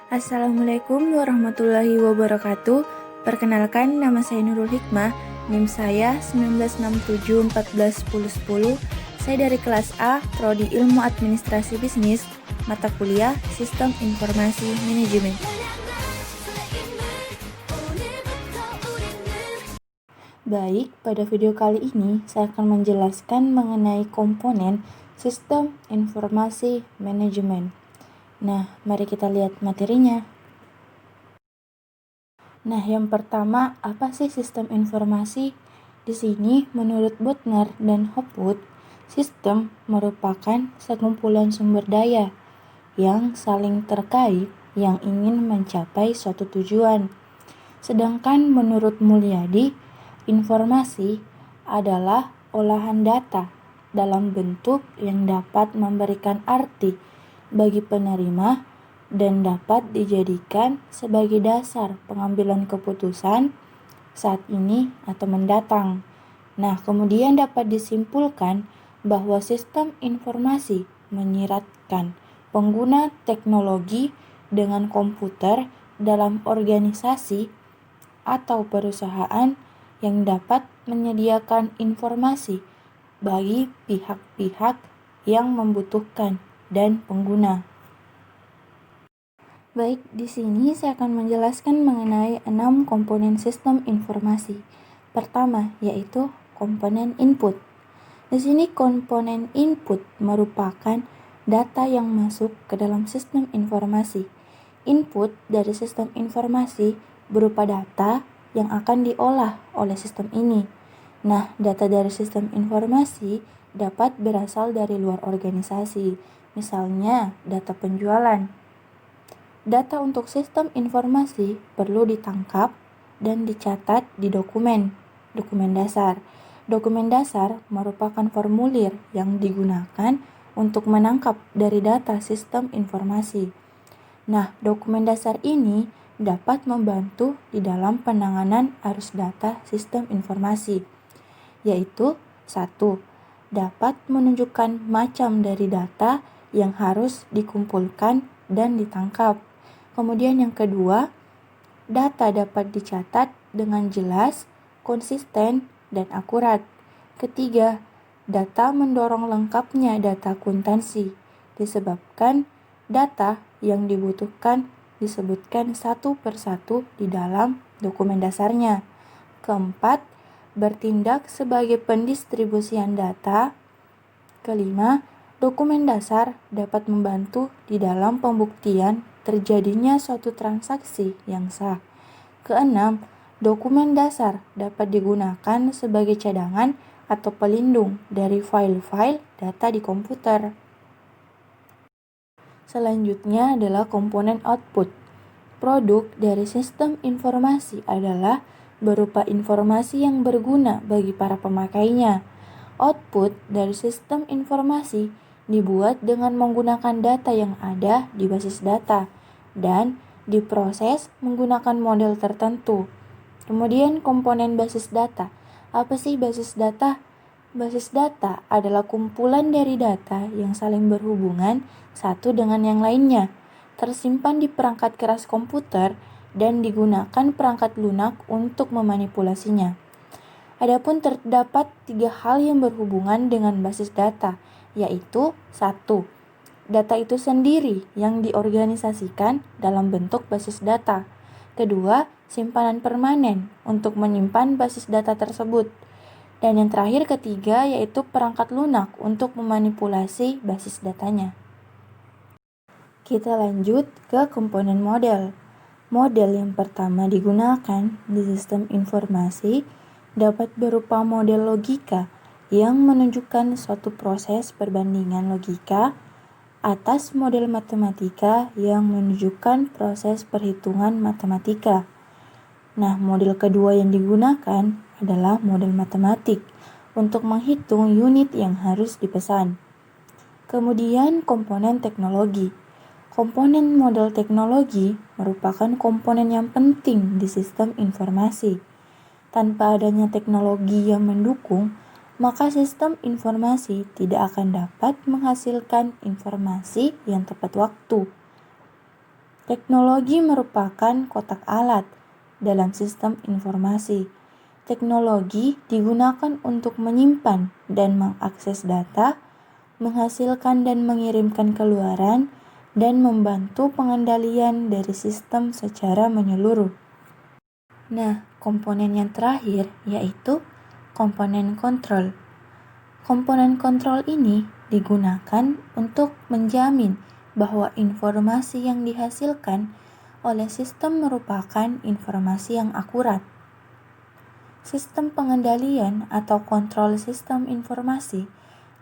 Assalamualaikum warahmatullahi wabarakatuh. Perkenalkan, nama saya Nurul Hikmah. NIM saya 1967141010. Saya dari kelas A, Prodi Ilmu Administrasi Bisnis, mata kuliah Sistem Informasi Manajemen. Baik, pada video kali ini saya akan menjelaskan mengenai komponen Sistem Informasi Manajemen. Nah, mari kita lihat materinya. Nah, yang pertama, apa sih sistem informasi? Di sini, menurut Butner dan Hopwood, sistem merupakan sekumpulan sumber daya yang saling terkait yang ingin mencapai suatu tujuan. Sedangkan menurut Mulyadi, informasi adalah olahan data dalam bentuk yang dapat memberikan arti bagi penerima dan dapat dijadikan sebagai dasar pengambilan keputusan saat ini atau mendatang. Nah, kemudian dapat disimpulkan bahwa sistem informasi menyiratkan pengguna teknologi dengan komputer dalam organisasi atau perusahaan yang dapat menyediakan informasi bagi pihak-pihak yang membutuhkan dan pengguna. Baik, di sini saya akan menjelaskan mengenai 6 komponen sistem informasi. Pertama, yaitu komponen input. Di sini komponen input merupakan data yang masuk ke dalam sistem informasi. Input dari sistem informasi berupa data yang akan diolah oleh sistem ini. Nah, data dari sistem informasi dapat berasal dari luar organisasi, misalnya data penjualan. Data untuk sistem informasi perlu ditangkap dan dicatat di dokumen dasar. Dokumen dasar merupakan formulir yang digunakan untuk menangkap dari data sistem informasi. Nah, dokumen dasar ini dapat membantu di dalam penanganan arus data sistem informasi, yaitu 1. Dapat menunjukkan macam dari data yang harus dikumpulkan dan ditangkap. Kemudian yang kedua, data dapat dicatat dengan jelas, konsisten, dan akurat. Ketiga, data mendorong lengkapnya data akuntansi, disebabkan data yang dibutuhkan disebutkan satu persatu di dalam dokumen dasarnya. Keempat, bertindak sebagai pendistribusian data. Kelima, dokumen dasar dapat membantu di dalam pembuktian terjadinya suatu transaksi yang sah. Keenam, dokumen dasar dapat digunakan sebagai cadangan atau pelindung dari file-file data di komputer. Selanjutnya adalah komponen output. Produk dari sistem informasi adalah berupa informasi yang berguna bagi para pemakainya. Output dari sistem informasi dibuat dengan menggunakan data yang ada di basis data dan diproses menggunakan model tertentu. Kemudian komponen basis data. Apa sih basis data? Basis data adalah kumpulan dari data yang saling berhubungan satu dengan yang lainnya, tersimpan di perangkat keras komputer dan digunakan perangkat lunak untuk memanipulasinya. Adapun terdapat 3 hal yang berhubungan dengan basis data, yaitu 1. Data itu sendiri yang diorganisasikan dalam bentuk basis data. Kedua, simpanan permanen untuk menyimpan basis data tersebut. Dan yang terakhir ketiga yaitu perangkat lunak untuk memanipulasi basis datanya. Kita lanjut ke komponen model. Model yang pertama digunakan di sistem informasi dapat berupa model logika yang menunjukkan suatu proses perbandingan logika atas model matematika yang menunjukkan proses perhitungan matematika. Nah, model kedua yang digunakan adalah model matematik untuk menghitung unit yang harus dipesan. Kemudian komponen teknologi. Komponen model teknologi merupakan komponen yang penting di sistem informasi. Tanpa adanya teknologi yang mendukung, maka sistem informasi tidak akan dapat menghasilkan informasi yang tepat waktu. Teknologi merupakan kotak alat dalam sistem informasi. Teknologi digunakan untuk menyimpan dan mengakses data, menghasilkan dan mengirimkan keluaran, dan membantu pengendalian dari sistem secara menyeluruh. Nah, komponen yang terakhir yaitu komponen kontrol. Komponen kontrol ini digunakan untuk menjamin bahwa informasi yang dihasilkan oleh sistem merupakan informasi yang akurat. Sistem pengendalian atau kontrol sistem informasi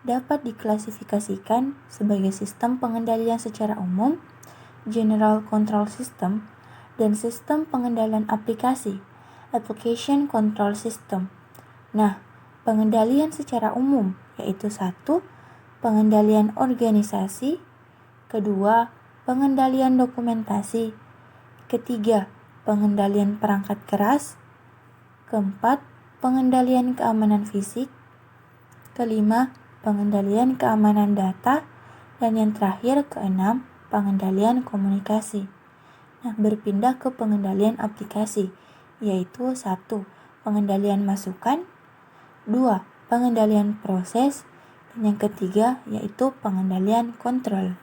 dapat diklasifikasikan sebagai sistem pengendalian secara umum, general control system, dan sistem pengendalian aplikasi, application control system. Nah, pengendalian secara umum yaitu 1. Pengendalian organisasi, kedua, pengendalian dokumentasi, ketiga, pengendalian perangkat keras, keempat, pengendalian keamanan fisik, kelima, pengendalian keamanan data, dan yang terakhir keenam, pengendalian komunikasi. Nah, berpindah ke pengendalian aplikasi, yaitu 1. Pengendalian masukan, 2. Pengendalian proses, dan yang ketiga yaitu pengendalian kontrol.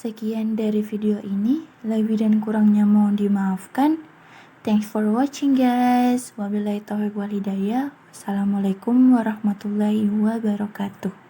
Sekian dari video ini, lebih dan kurangnya mohon dimaafkan. Thanks for watching guys. Wabillahi taufiq wal hidayah. Wassalamualaikum warahmatullahi wabarakatuh.